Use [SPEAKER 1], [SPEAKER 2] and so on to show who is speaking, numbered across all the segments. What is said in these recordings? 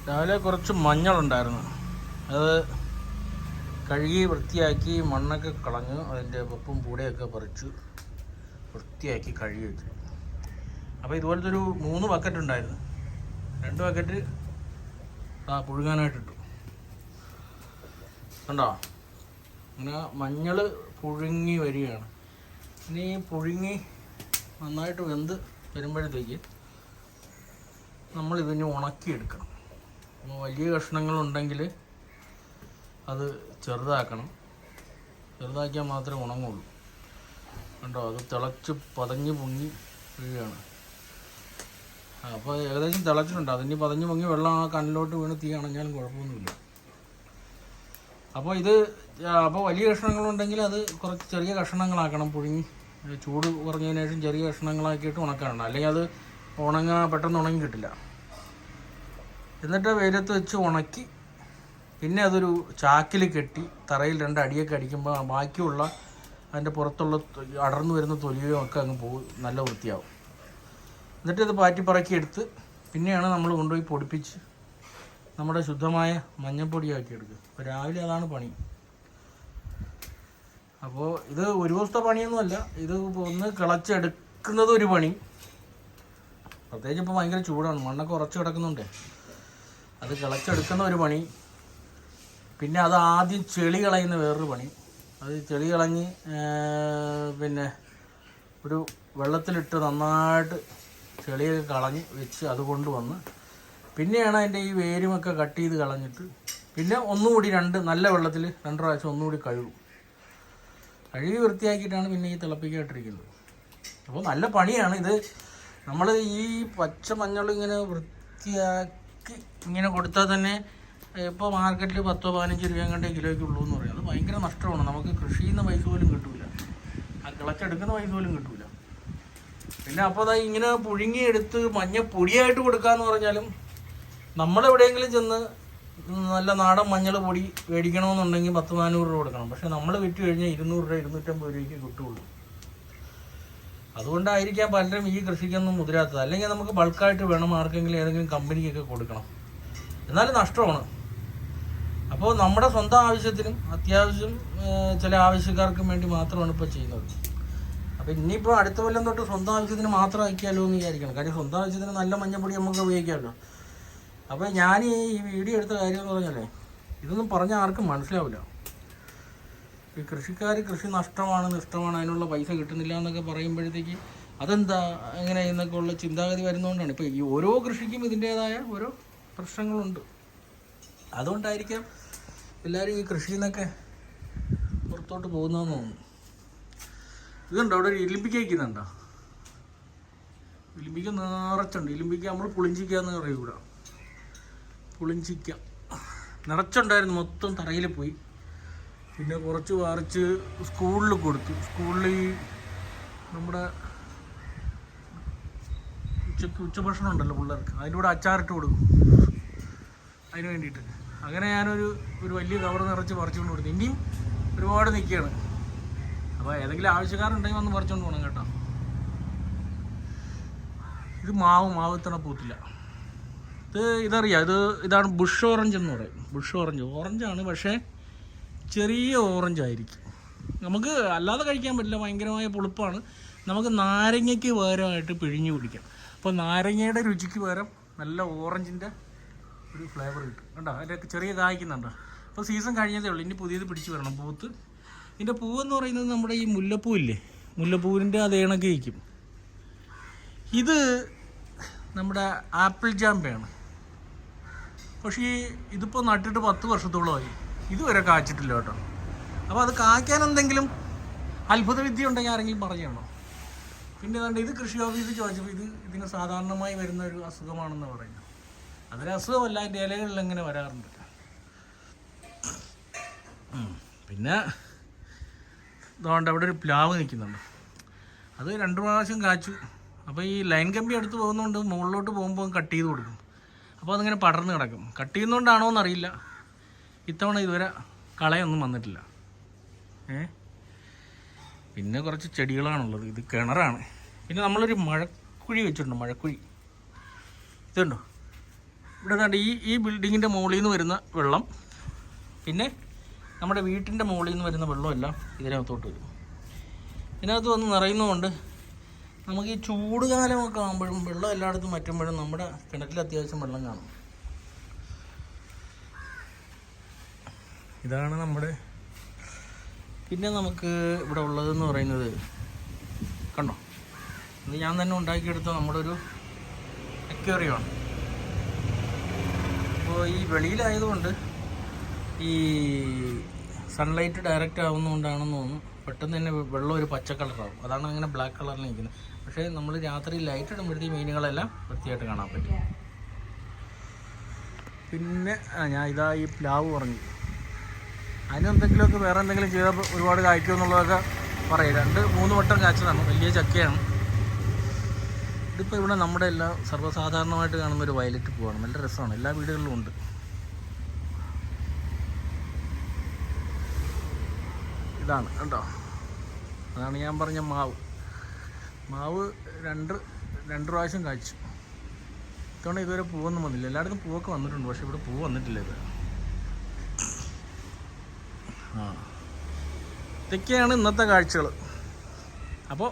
[SPEAKER 1] രാവിലെ കുറച്ച് മഞ്ഞളുണ്ടായിരുന്നു, അത് കഴുകി വൃത്തിയാക്കി മണ്ണൊക്കെ കളഞ്ഞ് അതിൻ്റെ വെപ്പും പൂടയൊക്കെ പറിച്ച് വൃത്തിയാക്കി കഴുകി വെച്ചു. അപ്പോൾ ഇതുപോലത്തെ ഒരു 3 ബക്കറ്റ് ഉണ്ടായിരുന്നു. 2 ബക്കറ്റ് പുഴുങ്ങാനായിട്ടിട്ടു. കണ്ടോ, അങ്ങനെ മഞ്ഞൾ പുഴുങ്ങി വരികയാണ്. ഇനി പുഴുങ്ങി നന്നായിട്ട് വെന്ത് വരുമ്പോഴത്തേക്ക് നമ്മളിതിനെ ഉണക്കിയെടുക്കണം. വലിയ കഷ്ണങ്ങളുണ്ടെങ്കിൽ അത് ചെറുതാക്കണം, ചെറുതാക്കിയാൽ മാത്രമേ ഉണങ്ങുള്ളൂ. കണ്ടോ, അത് തിളച്ച് പതഞ്ഞ് പൊങ്ങി വീഴുകയാണ്. അപ്പോൾ ഏകദേശം തിളച്ചിട്ടുണ്ട്. അതിന് പതഞ്ഞ് പൊങ്ങി വെള്ളം ആ കണ്ണിലോട്ട് വീണ് തീ അണഞ്ഞാലും കുഴപ്പമൊന്നുമില്ല. അപ്പോൾ വലിയ കഷ്ണങ്ങളുണ്ടെങ്കിൽ അത് കുറച്ച് ചെറിയ കഷ്ണങ്ങളാക്കണം. പുഴുങ്ങി ചൂട് കുറഞ്ഞതിന് ശേഷം ചെറിയ കഷ്ണങ്ങളാക്കിയിട്ട് ഉണക്കാറുണ്ട്, അല്ലെങ്കിൽ അത് പെട്ടെന്ന് ഉണങ്ങി കിട്ടില്ല. എന്നിട്ട് വെയിലത്ത് വെച്ച് ഉണക്കി പിന്നെ അതൊരു ചാക്കിൽ കെട്ടി തറയിൽ 2 അടിയൊക്കെ അടിക്കുമ്പോൾ ബാക്കിയുള്ള അതിൻ്റെ പുറത്തുള്ള അടർന്നു വരുന്ന തൊലിയും ഒക്കെ അങ്ങ് പോകും, നല്ല വൃത്തിയാവും. എന്നിട്ട് ഇത് പാറ്റിപ്പറക്കി എടുത്ത് പിന്നെയാണ് നമ്മൾ കൊണ്ടുപോയി പൊടിപ്പിച്ച് നമ്മുടെ ശുദ്ധമായ മഞ്ഞൾപ്പൊടിയാക്കി എടുക്കുക. അപ്പോൾ രാവിലെ അതാണ് പണി. അപ്പോൾ ഇത് ഒരു ദിവസത്തെ പണിയൊന്നുമല്ല, ഇത് ഒന്ന് കിളച്ചെടുക്കുന്നത് ഒരു പണി. പ്രത്യേകിച്ച് ഇപ്പോൾ ഭയങ്കര ചൂടാണ്, മണ്ണൊക്കെ ഉറച്ച് കിടക്കുന്നുണ്ട്. അത് കിളച്ചെടുക്കുന്ന ഒരു പണി. പിന്നെ അത് ആദ്യം ചെളി കളയുന്ന വേറൊരു പണി. അത് ചെളി കളഞ്ഞ് പിന്നെ ഒരു വെള്ളത്തിലിട്ട് നന്നായിട്ട് ചെളിയൊക്കെ കളഞ്ഞ് വെച്ച് അത് കൊണ്ടുവന്ന് പിന്നെയാണ് അതിൻ്റെ ഈ വേരുമൊക്കെ കട്ട് ചെയ്ത് കളഞ്ഞിട്ട് പിന്നെ ഒന്നുകൂടി നല്ല വെള്ളത്തിൽ 2 പ്രാവശ്യം ഒന്നുകൂടി കഴുകി വൃത്തിയാക്കിയിട്ടാണ് പിന്നെ ഈ തിളപ്പിക്കായിട്ടിരിക്കുന്നത്. അപ്പോൾ നല്ല പണിയാണ് ഇത്. നമ്മൾ ഈ പച്ച മഞ്ഞൾ ഇങ്ങനെ വൃത്തിയാക്കി ഇങ്ങനെ കൊടുത്താൽ തന്നെ ഇപ്പോൾ മാർക്കറ്റിൽ 10-15 രൂപ കണ്ടേ കിലോയ്ക്കുള്ളൂ എന്ന് പറയും. അത് ഭയങ്കര നഷ്ടമാണ്. നമുക്ക് കൃഷി ചെയ്യുന്ന പൈസ പോലും കിട്ടില്ല, ആ കിളച്ചെടുക്കുന്ന പൈസ പോലും കിട്ടില്ല. പിന്നെ അപ്പോൾ ഇങ്ങനെ പുഴുങ്ങിയെടുത്ത് മഞ്ഞപ്പൊടിയായിട്ട് കൊടുക്കാമെന്ന് പറഞ്ഞാലും നമ്മളെവിടെയെങ്കിലും ചെന്ന് നല്ല നാടൻ മഞ്ഞൾ പൊടി മേടിക്കണമെന്നുണ്ടെങ്കിൽ 10-400 രൂപ കൊടുക്കണം. പക്ഷെ നമ്മൾ വിറ്റ് കഴിഞ്ഞാൽ 200 രൂപ 250 രൂപയ്ക്ക് കിട്ടുകയുള്ളൂ. അതുകൊണ്ടായിരിക്കാം പലരും ഈ കൃഷിക്കൊന്നും മുതിരാത്തത്. അല്ലെങ്കിൽ നമുക്ക് ബൾക്കായിട്ട് വേണം ആർക്കെങ്കിലും ഏതെങ്കിലും കമ്പനിക്കൊക്കെ കൊടുക്കണം, എന്നാലും നഷ്ടമാണ്. അപ്പോൾ നമ്മുടെ സ്വന്തം ആവശ്യത്തിനും അത്യാവശ്യം ചില ആവശ്യക്കാർക്കും വേണ്ടി മാത്രമാണ് ഇപ്പോൾ ചെയ്യുന്നത്. അപ്പോൾ ഇനിയിപ്പോൾ അടുത്ത കൊല്ലം തൊട്ട് സ്വന്തം ആവശ്യത്തിന് മാത്രം ആക്കിയാലോ എന്ന് വിചാരിക്കണം. കാര്യം സ്വന്തം ആവശ്യത്തിന് നല്ല മഞ്ഞപ്പൊടി നമുക്ക് ഉപയോഗിക്കാമല്ലോ. അപ്പോൾ ഞാൻ ഈ വീഡിയോ എടുത്ത കാര്യം എന്ന് പറഞ്ഞാലേ, ഇതൊന്നും പറഞ്ഞാൽ ആർക്കും മനസ്സിലാവില്ല. ഈ കൃഷിക്കാർ കൃഷി നഷ്ടമാണ് അതിനുള്ള പൈസ കിട്ടുന്നില്ല എന്നൊക്കെ പറയുമ്പോഴത്തേക്ക് അതെന്താ അങ്ങനെ എന്നൊക്കെ ഉള്ള ചിന്താഗതി വരുന്നതുകൊണ്ടാണ്. ഇപ്പോൾ ഈ ഓരോ കൃഷിക്കും ഇതിൻ്റേതായ ഓരോ പ്രശ്നങ്ങളുണ്ട്. അതുകൊണ്ടായിരിക്കാം എല്ലാവരും ഈ കൃഷിയിൽ നിന്നൊക്കെ പുറത്തോട്ട് പോകുന്നതെന്ന് തോന്നുന്നു. ഇതുണ്ടോ, അവിടെ ഒരു ഇലിമ്പിക്ക വയ്ക്കുന്നുണ്ടോ? ഇലിമ്പിക്ക നിറച്ചുണ്ട്. ഇലിമ്പിക്ക നമ്മൾ പുളിഞ്ചിക്കാന്ന് പറയും ഇവിടെ. പുളിഞ്ചിക്ക നിറച്ചുണ്ടായിരുന്നു, മൊത്തം തറയിൽ പോയി. പിന്നെ കുറച്ച് പറിച്ച് സ്കൂളിൽ കൊടുത്തു. സ്കൂളിൽ നമ്മുടെ ഉച്ചഭക്ഷണം ഉണ്ടല്ലോ പിള്ളേർക്ക്, അതിൻ്റെ കൂടെ അച്ചാറിട്ട് കൊടുക്കും അതിന് വേണ്ടിയിട്ട്. അങ്ങനെ ഞാനൊരു വലിയ കവർ നിറച്ച് പറിച്ചുകൊണ്ട് കൊടുത്തു. ഇനിയും ഒരുപാട് നിൽക്കുകയാണ്. അപ്പോൾ ഏതെങ്കിലും ആവശ്യക്കാരുണ്ടെങ്കിൽ വന്ന് പറിച്ചുകൊണ്ട് പോകണം കേട്ടോ. ഇത് മാവത്തണ പൂത്തില്ല. ഇതറിയാം, ഇതാണ് ബുഷ് ഓറഞ്ച് എന്ന് പറയും. ബുഷ് ഓറഞ്ചാണ്, പക്ഷേ ചെറിയ ഓറഞ്ച് ആയിരിക്കും. നമുക്ക് അല്ലാതെ കഴിക്കാൻ പറ്റില്ല, ഭയങ്കരമായ പുളിപ്പാണ്. നമുക്ക് നാരങ്ങയ്ക്ക് പകരമായിട്ട് പിഴിഞ്ഞ് കുടിക്കാം. അപ്പോൾ നാരങ്ങയുടെ രുചിക്ക് പകരം നല്ല ഓറഞ്ചിൻ്റെ ഒരു ഫ്ലേവർ കിട്ടും. കണ്ടോ, അതിൻ്റെ ചെറിയ കായ്ക്കുന്നുണ്ടോ? അപ്പോൾ സീസൺ കഴിഞ്ഞതേ ഉള്ളൂ, ഇനി പുതിയത് പിടിച്ച് വരണം പൂത്ത്. ഇതിൻ്റെ പൂവെന്ന് പറയുന്നത് നമ്മുടെ ഈ മുല്ലപ്പൂവില്ലേ, മുല്ലപ്പൂവിൻ്റെ അതേ കണക്ക് ഇരിക്കും. ഇത് നമ്മുടെ ആപ്പിൾ ജാമ്പയാണ്. പക്ഷേ ഇതിപ്പോൾ നട്ടിട്ട് 10 വർഷത്തോളമായി, ഇതുവരെ കായ്ച്ചിട്ടില്ല കേട്ടോ. അപ്പോൾ അത് കായ്ക്കാൻ എന്തെങ്കിലും അത്ഭുത വിദ്യ ഉണ്ടെങ്കിൽ ആരെങ്കിലും പറഞ്ഞു തരണോ? പിന്നെ ഏതാണ്ട് ഇത് കൃഷി ഓഫീസിൽ ചോദിച്ചപ്പോൾ ഇതിന് സാധാരണമായി വരുന്ന ഒരു അസുഖമാണെന്ന് പറയുന്നു. അതൊരു അസുഖമല്ല, അതിൻ്റെ ഇലകളിൽ എങ്ങനെ വരാറുണ്ട്. പിന്നെ അതുകൊണ്ട് അവിടെ ഒരു പ്ലാവ് നിൽക്കുന്നുണ്ട്, അത് 2 പ്രാവശ്യം കാച്ചു. അപ്പോൾ ഈ ലൈൻ കമ്പി അടുത്ത് പോകുന്നതുകൊണ്ട് മുകളിലോട്ട് പോകുമ്പോൾ കട്ട് ചെയ്ത് കൊടുക്കും. അപ്പോൾ അതിങ്ങനെ പടർന്ന് കിടക്കും. കട്ട് ചെയ്യുന്നതുകൊണ്ടാണോ എന്നറിയില്ല, ഇത്തവണ ഇതുവരെ കളയൊന്നും വന്നിട്ടില്ല. പിന്നെ കുറച്ച് ചെടികളാണുള്ളത്. ഇത് കിണറാണ്. പിന്നെ നമ്മളൊരു മഴക്കുഴി വെച്ചിട്ടുണ്ട്. മഴക്കുഴി ഇതുണ്ടോ, ഇവിടെ കണ്ട് ഈ ബിൽഡിങ്ങിൻ്റെ മുകളിൽ നിന്ന് വരുന്ന വെള്ളം, പിന്നെ നമ്മുടെ വീട്ടിൻ്റെ മുകളിൽ നിന്ന് വരുന്ന വെള്ളമെല്ലാം ഇതിനകത്തോട്ട് വരും. ഇതിനകത്ത് വന്ന് നിറയുന്നതുകൊണ്ട് നമുക്ക് ഈ ചൂട് കാലമൊക്കെ ആകുമ്പോഴും വെള്ളം എല്ലായിടത്തും വറ്റുമ്പോഴും നമ്മുടെ കിണറ്റിൽ അത്യാവശ്യം വെള്ളം കാണും. ഇതാണ് നമ്മുടെ. പിന്നെ നമുക്ക് ഇവിടെ ഉള്ളതെന്ന് പറയുന്നത് കണ്ടോ, ഇത് ഞാൻ തന്നെ ഉണ്ടാക്കിയെടുത്ത നമ്മുടെ ഒരു അക്വേറിയമാണ്. അപ്പോൾ ഈ വെളിയിലായതുകൊണ്ട് ഈ സൺലൈറ്റ് ഡയറക്റ്റ് ആവുന്നതുകൊണ്ടാണെന്ന് തോന്നുന്നു പെട്ടെന്ന് തന്നെ വെള്ളം ഒരു പച്ച കളറാവും. അതാണ് അങ്ങനെ ബ്ലാക്ക് കളറിൽ നിൽക്കുന്നത്. പക്ഷേ നമ്മൾ രാത്രി ലൈറ്റ് ഇടുമ്പോഴത്തേക്ക് മീനുകളെല്ലാം വൃത്തിയായിട്ട് കാണാൻ പറ്റും. പിന്നെ ഞാൻ ഈ പ്ലാവ് പറഞ്ഞു, അതിനെന്തെങ്കിലുമൊക്കെ വേറെ എന്തെങ്കിലും ചെയ്താൽ ഒരുപാട് കായ്ക്കും എന്നുള്ളതൊക്കെ പറയും. 2-3 വട്ടം കായ്ച്ചതാണ്, വലിയ ചക്കയാണ്. ഇതിപ്പോൾ ഇവിടെ നമ്മുടെ എല്ലാം സർവ്വസാധാരണമായിട്ട് കാണുന്നൊരു വയലറ്റ് പൂവാണ്. നല്ല രസമാണ്, എല്ലാ വീടുകളിലും ഉണ്ട്. ഇതാണ് കണ്ടോ, അതാണ് ഞാൻ പറഞ്ഞ മാവ് 2 പ്രാവശ്യം കായ്ച്ചു. ഇത്തവണ ഇതുവരെ പൂവൊന്നും വന്നില്ല. എല്ലായിടത്തും പൂവൊക്കെ വന്നിട്ടുണ്ട്, പക്ഷെ ഇവിടെ പൂ വന്നിട്ടില്ല. ഇതൊക്കെയാണ് ഇന്നത്തെ കാഴ്ചകൾ. അപ്പോൾ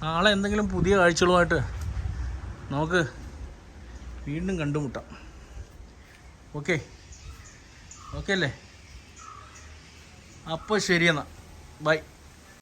[SPEAKER 1] നാളെ എന്തെങ്കിലും പുതിയ കാഴ്ചകളുമായിട്ട് നമുക്ക് വീണ്ടും കണ്ടുമുട്ടാം. ഓക്കെ അല്ലേ? അപ്പോൾ ശരി എന്നാൽ ബൈ.